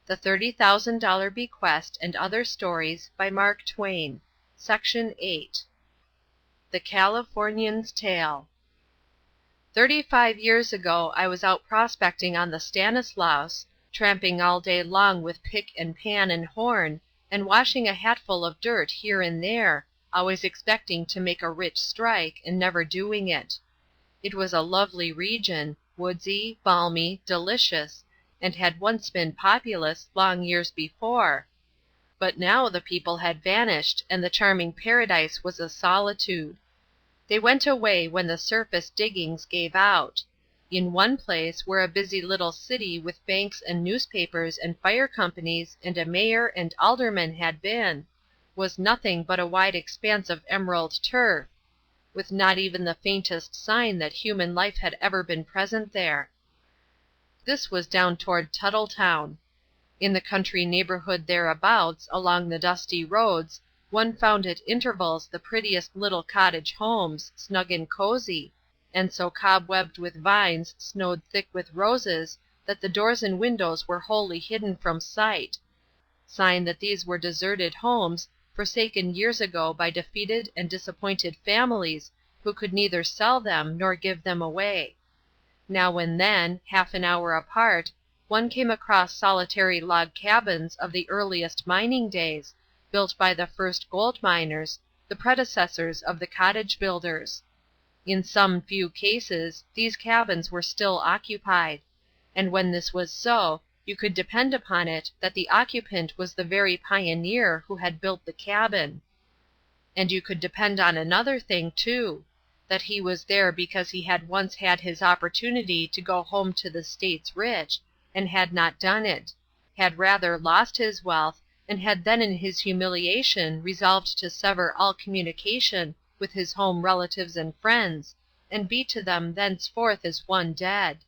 The $30,000 Bequest and Other Stories by Mark Twain. Section 8. The Californian's Tale. 35 years ago I was out prospecting on the Stanislaus, tramping all day long with pick and pan and horn, and washing a hatful of dirt here and there, always expecting to make a rich strike, and never doing it. It was a lovely region, woodsy, balmy, delicious, and had once been populous, long years before, but now the people had vanished, and the charming paradise was a solitude. They went away when the surface diggings gave out. In one place, where a busy little city with banks and newspapers and fire companies and a mayor and aldermen had been, was nothing but a wide expanse of emerald turf, with not even the faintest sign that human life had ever been present there. This was down toward Tuttletown. In the country neighborhood thereabouts, along the dusty roads, one found at intervals the prettiest little cottage homes, snug and cozy, and so cobwebbed with vines, snowed thick with roses, that the doors and windows were wholly hidden from sight, sign that these were deserted homes, forsaken years ago by defeated and disappointed families who could neither sell them nor give them away. Now and then, half an hour apart, one came across solitary log cabins of the earliest mining days, built by the first gold miners, the predecessors of the cottage builders. In some few cases these cabins were still occupied, and when this was so, you could depend upon it that the occupant was the very pioneer who had built the cabin. And you could depend on another thing, too, that he was there because he had once had his opportunity to go home to the States rich, and had not done it, had rather lost his wealth, and had then in his humiliation resolved to sever all communication with his home relatives and friends, and be to them thenceforth as one dead.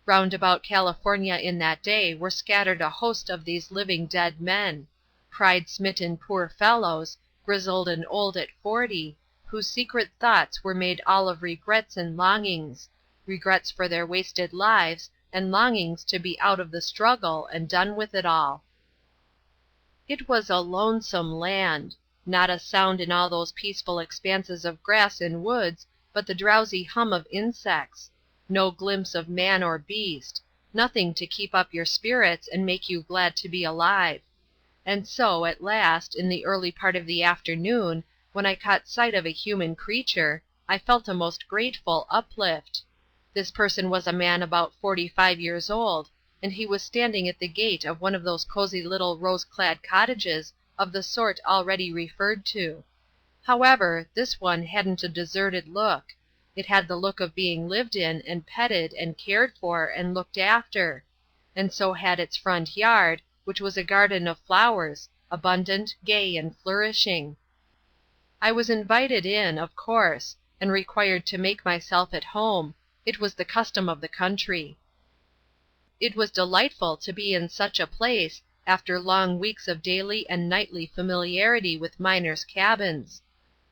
Round about California in that day were scattered a host of these living dead men, pride-smitten poor fellows, grizzled and old at 40, whose secret thoughts were made all of regrets and longings, regrets for their wasted lives, and longings to be out of the struggle and done with it all. It was a lonesome land. Not a sound in all those peaceful expanses of grass and woods but the drowsy hum of insects. No glimpse of man or beast. Nothing to keep up your spirits and make you glad to be alive. And so, at last, in the early part of the afternoon, when I caught sight of a human creature, I felt a most grateful uplift. This person was a man about 45 years old, and he was standing at the gate of one of those cozy little rose-clad cottages of the sort already referred to. However, this one hadn't a deserted look. It had the look of being lived in and petted and cared for and looked after, and so had its front yard, which was a garden of flowers, abundant, gay, and flourishing. I was invited in, of course, and required to make myself at home. It was the custom of the country. It was delightful to be in such a place, after long weeks of daily and nightly familiarity with miners' cabins,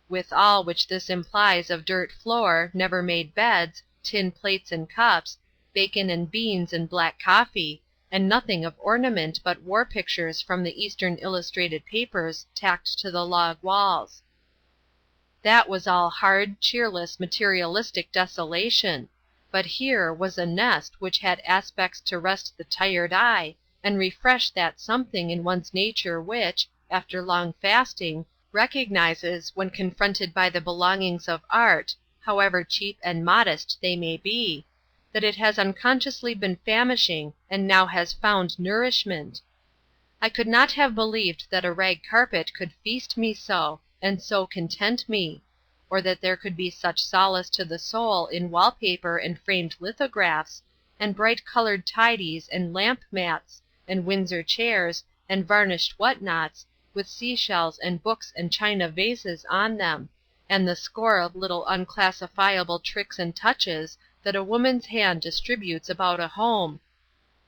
with all which this implies of dirt floor, never-made beds, tin plates and cups, bacon and beans and black coffee, and nothing of ornament but war pictures from the Eastern illustrated papers tacked to the log walls. That was all hard, cheerless, materialistic desolation, but here was a nest which had aspects to rest the tired eye and refresh that something in one's nature which, after long fasting, recognizes, when confronted by the belongings of art, however cheap and modest they may be, that it has unconsciously been famishing and now has found nourishment. I could not have believed that a rag carpet could feast me so, and so content me, or that there could be such solace to the soul in wallpaper and framed lithographs, and bright-colored tidies and lamp mats, and Windsor chairs, and varnished what-nots, with sea-shells and books and china vases on them, and the score of little unclassifiable tricks and touches that a woman's hand distributes about a home,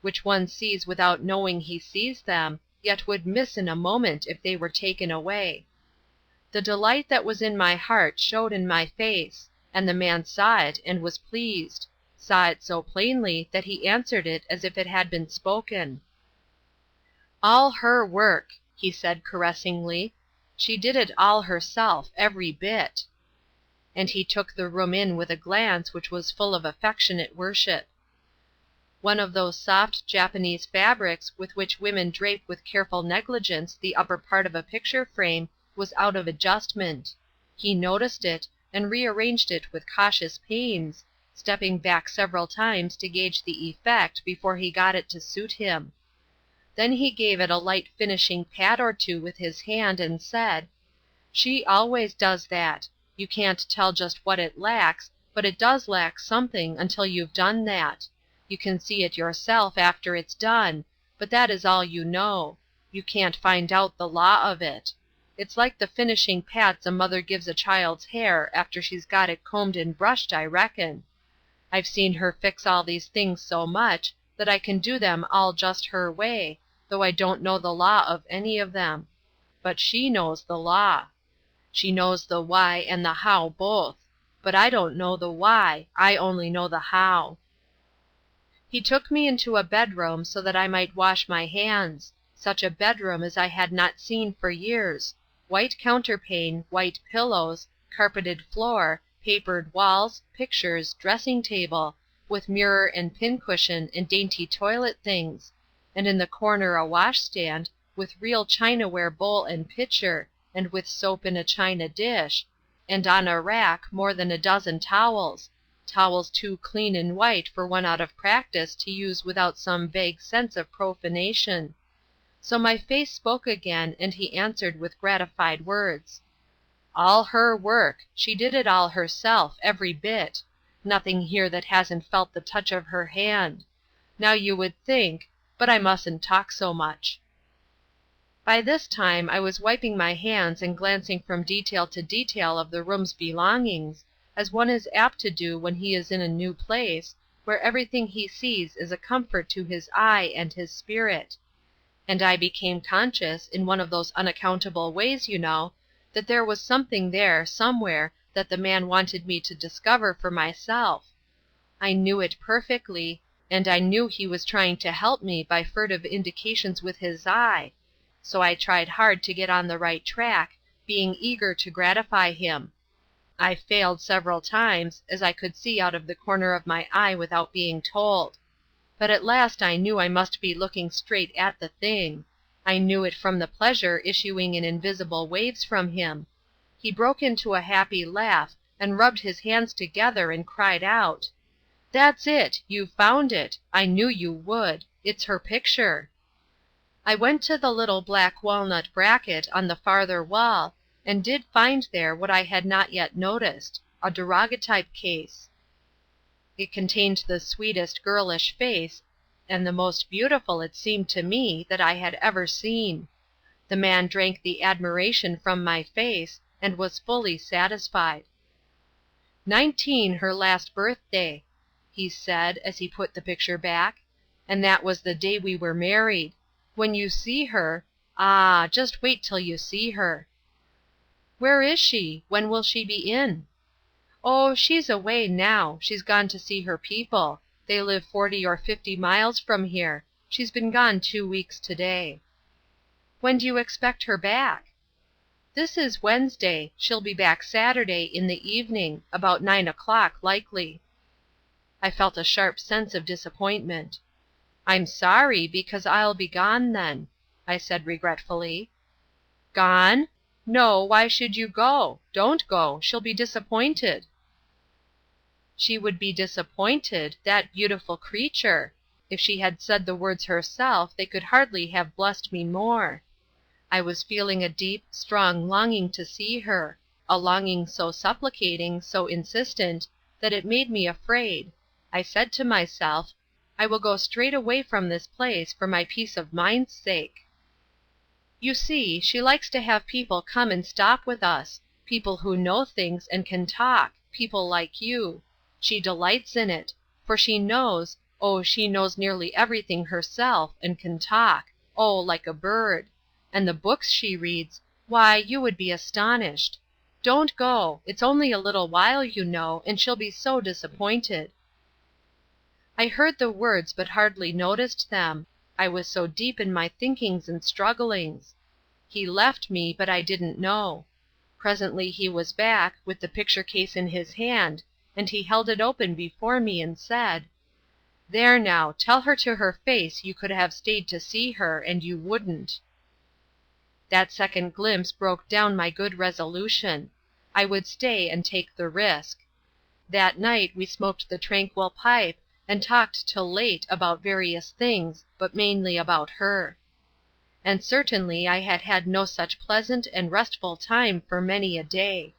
which one sees without knowing he sees them, yet would miss in a moment if they were taken away. The delight that was in my heart showed in my face, and the man saw it and was pleased, saw it so plainly that he answered it as if it had been spoken. "All her work," he said caressingly. "She did it all herself, every bit." And he took the room in with a glance which was full of affectionate worship. One of those soft Japanese fabrics with which women drape with careful negligence the upper part of a picture frame was out of adjustment. He noticed it, and rearranged it with cautious pains, stepping back several times to gauge the effect before he got it to suit him. Then he gave it a light finishing pat or two with his hand, and said, "She always does that. You can't tell just what it lacks, but it does lack something until you've done that. You can see it yourself after it's done, but that is all you know. You can't find out the law of it. It's like the finishing pats a mother gives a child's hair after she's got it combed and brushed, I reckon. I've seen her fix all these things so much that I can do them all just her way, though I don't know the law of any of them. But she knows the law. She knows the why and the how both. But I don't know the why, I only know the how." He took me into a bedroom so that I might wash my hands. Such a bedroom as I had not seen for years. White counterpane, white pillows, carpeted floor, papered walls, pictures, dressing table, with mirror and pincushion and dainty toilet things, and in the corner a washstand, with real chinaware bowl and pitcher, and with soap in a china dish, and on a rack more than a dozen towels, towels too clean and white for one out of practice to use without some vague sense of profanation. So my face spoke again, and he answered with gratified words. "All her work. She did it all herself, every bit. Nothing here that hasn't felt the touch of her hand. Now you would think—but I mustn't talk so much." By this time I was wiping my hands and glancing from detail to detail of the room's belongings, as one is apt to do when he is in a new place, where everything he sees is a comfort to his eye and his spirit. And I became conscious, in one of those unaccountable ways, you know, that there was something there, somewhere, that the man wanted me to discover for myself. I knew it perfectly, and I knew he was trying to help me by furtive indications with his eye, so I tried hard to get on the right track, being eager to gratify him. I failed several times, as I could see out of the corner of my eye without being told. But at last I knew I must be looking straight at the thing. I knew it from the pleasure issuing in invisible waves from him. He broke into a happy laugh, and rubbed his hands together, and cried out, "That's it! You've found it! I knew you would! It's her picture!" I went to the little black walnut bracket on the farther wall, and did find there what I had not yet noticed, a daguerreotype case. It contained the sweetest girlish face, and the most beautiful, it seemed to me, that I had ever seen. The man drank the admiration from my face, and was fully satisfied. "19 her last birthday," he said, as he put the picture back, "and that was the day we were married. When you see her—ah, just wait till you see her." "Where is she? When will she be in?" "Oh, she's away now. She's gone to see her people. They live 40 or 50 miles from here. She's been gone 2 weeks today." "When do you expect her back?" "This is Wednesday. She'll be back Saturday, in the evening, about 9 o'clock, likely." I felt a sharp sense of disappointment. "I'm sorry, because I'll be gone then," I said regretfully. "Gone? No, why should you go? Don't go. She'll be disappointed." She would be disappointed, that beautiful creature! If she had said the words herself they could hardly have blessed me more. I was feeling a deep, strong longing to see her, a longing so supplicating, so insistent, that it made me afraid. I said to myself, "I will go straight away from this place for my peace of mind's sake." You see, she likes to have people come and stop with us, people who know things and can talk, people like you. She delights in it, for she knows, oh, she knows nearly everything herself, and can talk, oh, like a bird. And the books she reads, why, you would be astonished. Don't go, it's only a little while, you know, and she'll be so disappointed. I heard the words but hardly noticed them. I was so deep in my thinkings and strugglings. He left me, but I didn't know. Presently he was back, with the picture case in his hand, and he held it open before me and said, "There now, tell her to her face you could have stayed to see her, and you wouldn't." That second glimpse broke down my good resolution. I would stay and take the risk. That night we smoked the tranquil pipe, and talked till late about various things, but mainly about her. And certainly I had had no such pleasant and restful time for many a day.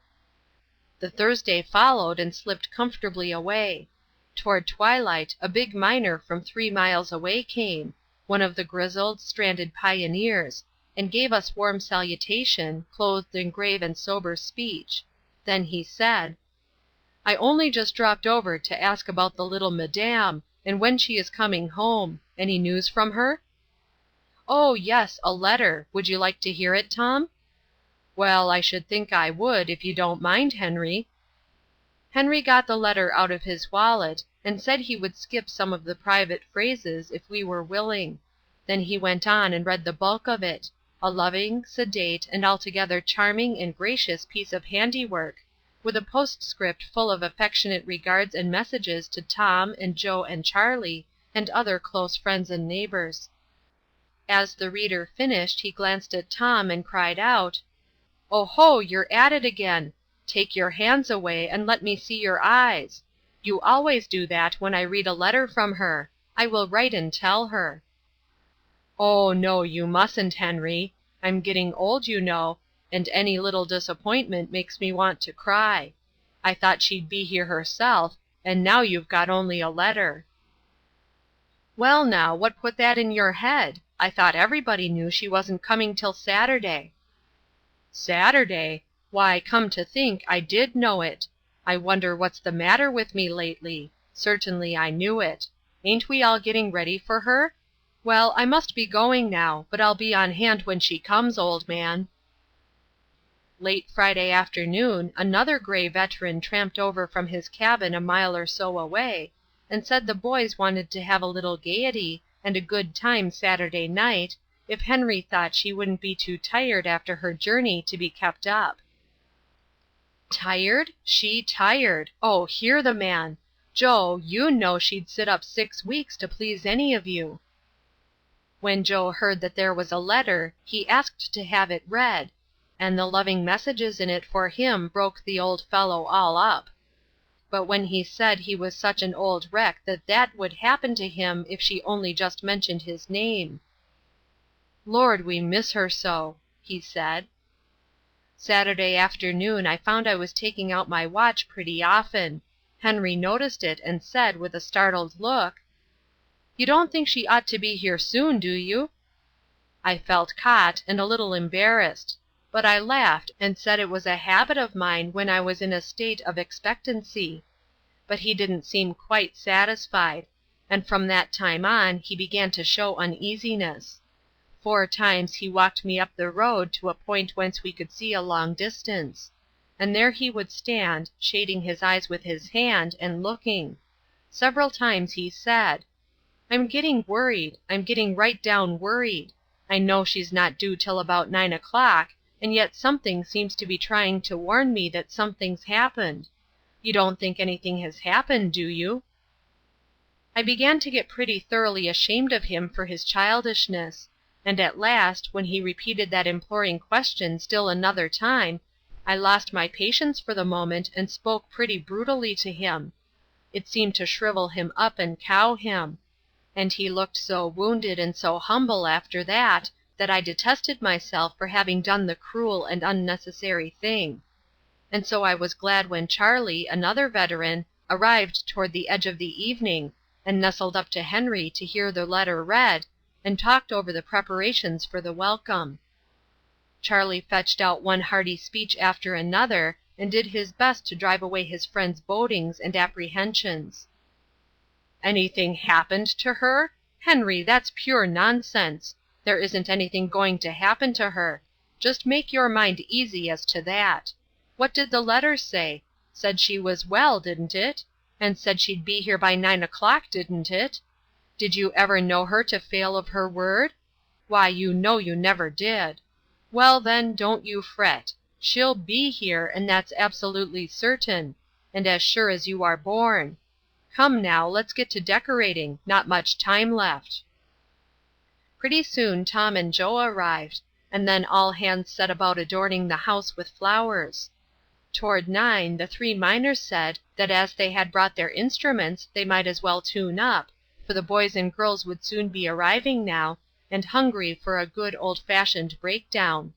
The Thursday followed and slipped comfortably away. Toward twilight a big miner from 3 miles away came, one of the grizzled, stranded pioneers, and gave us warm salutation, clothed in grave and sober speech. Then he said, "I only just dropped over to ask about the little madame, and when she is coming home. Any news from her?" "Oh, yes, a letter. Would you like to hear it, Tom?" "Well, I should think I would, if you don't mind, Henry." Henry got the letter out of his wallet, and said he would skip some of the private phrases, if we were willing. Then he went on and read the bulk of it, a loving, sedate, and altogether charming and gracious piece of handiwork, with a postscript full of affectionate regards and messages to Tom and Joe and Charlie, and other close friends and neighbors. As the reader finished he glanced at Tom and cried out, "Oh, you're at it again! Take your hands away, and let me see your eyes. You always do that when I read a letter from her. I will write and tell her." "Oh, no, you mustn't, Henry. I'm getting old, you know, and any little disappointment makes me want to cry. I thought she'd be here herself, and now you've got only a letter." "Well, now, what put that in your head? I thought everybody knew she wasn't coming till Saturday." "Saturday? Why, come to think, I did know it. I wonder what's the matter with me lately. Certainly I knew it. Ain't we all getting ready for her? Well, I must be going now, but I'll be on hand when she comes, old man." Late Friday afternoon another gray veteran tramped over from his cabin a mile or so away, and said the boys wanted to have a little gaiety and a good time Saturday night, if Henry thought she wouldn't be too tired after her journey to be kept up. Tired? She tired! Oh, hear the man! Joe, you know she'd sit up 6 weeks to please any of you. When Joe heard that there was a letter, he asked to have it read, and the loving messages in it for him broke the old fellow all up. But when he said he was such an old wreck that would happen to him if she only just mentioned his name. "Lord, we miss her so," he said. Saturday afternoon I found I was taking out my watch pretty often. Henry noticed it and said, with a startled look, "You don't think she ought to be here soon, do you?" I felt caught and a little embarrassed, but I laughed and said it was a habit of mine when I was in a state of expectancy. But he didn't seem quite satisfied, and from that time on he began to show uneasiness. 4 times he walked me up the road to a point whence we could see a long distance, and there he would stand, shading his eyes with his hand, and looking. Several times he said, "I'm getting worried. I'm getting right down worried. I know she's not due till about 9 o'clock, and yet something seems to be trying to warn me that something's happened. You don't think anything has happened, do you?" I began to get pretty thoroughly ashamed of him for his childishness, and at last, when he repeated that imploring question still another time, I lost my patience for the moment and spoke pretty brutally to him. It seemed to shrivel him up and cow him. And he looked so wounded and so humble after that I detested myself for having done the cruel and unnecessary thing. And so I was glad when Charlie, another veteran, arrived toward the edge of the evening, and nestled up to Henry to hear the letter read, and talked over the preparations for the welcome. Charlie fetched out one hearty speech after another, and did his best to drive away his friend's bodings and apprehensions. "Anything happened to her? Henry, that's pure nonsense. There isn't anything going to happen to her. Just make your mind easy as to that. What did the letter say? Said she was well, didn't it? And said she'd be here by 9 o'clock, didn't it? Did you ever know her to fail of her word? Why, you know you never did. Well, then, don't you fret. She'll be here, and that's absolutely certain, and as sure as you are born. Come now, let's get to decorating. Not much time left." Pretty soon Tom and Joe arrived, and then all hands set about adorning the house with flowers. Toward 9 the 3 miners said that as they had brought their instruments they might as well tune up, for the boys and girls would soon be arriving now, and hungry for a good old-fashioned breakdown.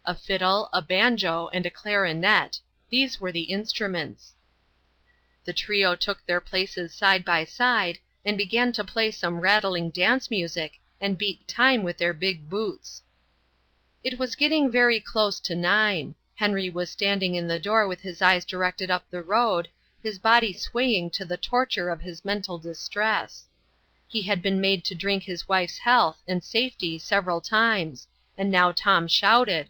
A fiddle, a banjo, and a clarinet, these were the instruments. The trio took their places side by side, and began to play some rattling dance music and beat time with their big boots. It was getting very close to 9. Henry was standing in the door with his eyes directed up the road, his body swaying to the torture of his mental distress. He had been made to drink his wife's health and safety several times, and now Tom shouted,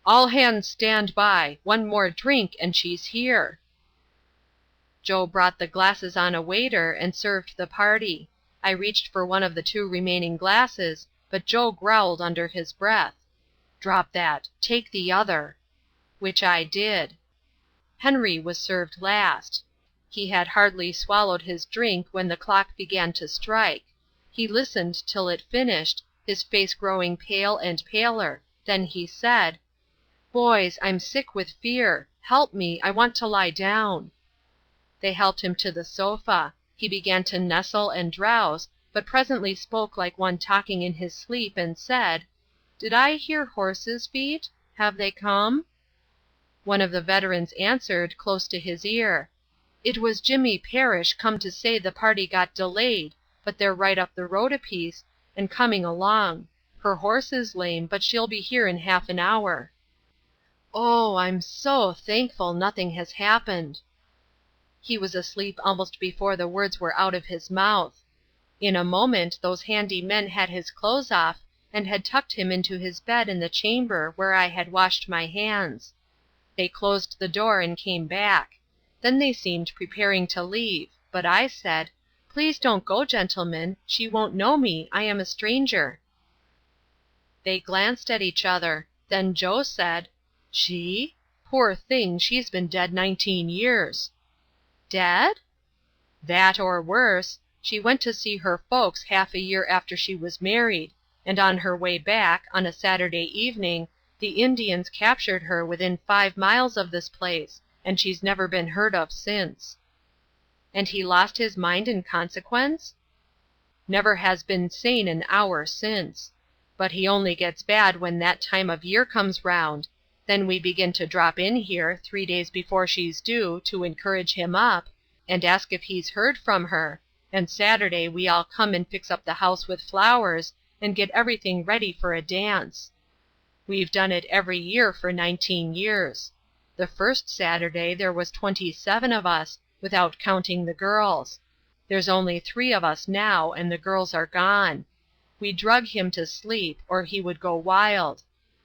"All hands stand by! One more drink and she's here!" Joe brought the glasses on a waiter and served the party. I reached for one of the 2 remaining glasses, but Joe growled under his breath, "Drop that! Take the other!" Which I did. Henry was served last. He had hardly swallowed his drink when the clock began to strike. He listened till it finished, his face growing pale and paler. Then he said, "Boys, I'm sick with fear. Help me, I want to lie down." They helped him to the sofa. He began to nestle and drowse, but presently spoke like one talking in his sleep, and said, "Did I hear horses' feet? Have they come?" One of the veterans answered, close to his ear, "It was Jimmy Parish come to say the party got delayed, but they're right up the road a piece, and coming along. Her horse is lame, but she'll be here in half an hour." Oh, I'm so thankful nothing has happened. He was asleep almost before the words were out of his mouth. In a moment those handy men had his clothes off, and had tucked him into his bed in the chamber where I had washed my hands. They closed the door and came back. Then they seemed preparing to leave, but I said, "Please don't go, gentlemen. She won't know me. I am a stranger." They glanced at each other. Then Joe said, "She? Poor thing, she's been dead 19 years." "Dead?" "That or worse. She went to see her folks half a year after she was married, and on her way back, on a Saturday evening, the Indians captured her within 5 miles of this place, and she's never been heard of since." "And he lost his mind in consequence?" "Never has been sane an hour since. But he only gets bad when that time of year comes round. Then we begin to drop in here, 3 days before she's due, to encourage him up, and ask if he's heard from her, and Saturday we all come and fix up the house with flowers, and get everything ready for a dance. We've done it every year for 19 years. The first Saturday there was 27 of us, without counting the girls. There's only 3 of us now, and the girls are gone. We drug him to sleep, or he would go wild.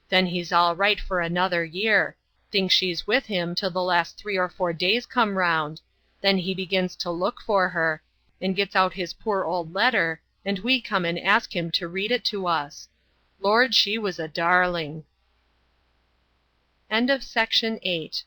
Then he's all right for another year. Thinks she's with him till the last 3 or 4 days come round. Then he begins to look for her, and gets out his poor old letter, and we come and ask him to read it to us. Lord, she was a darling." End of Section 8.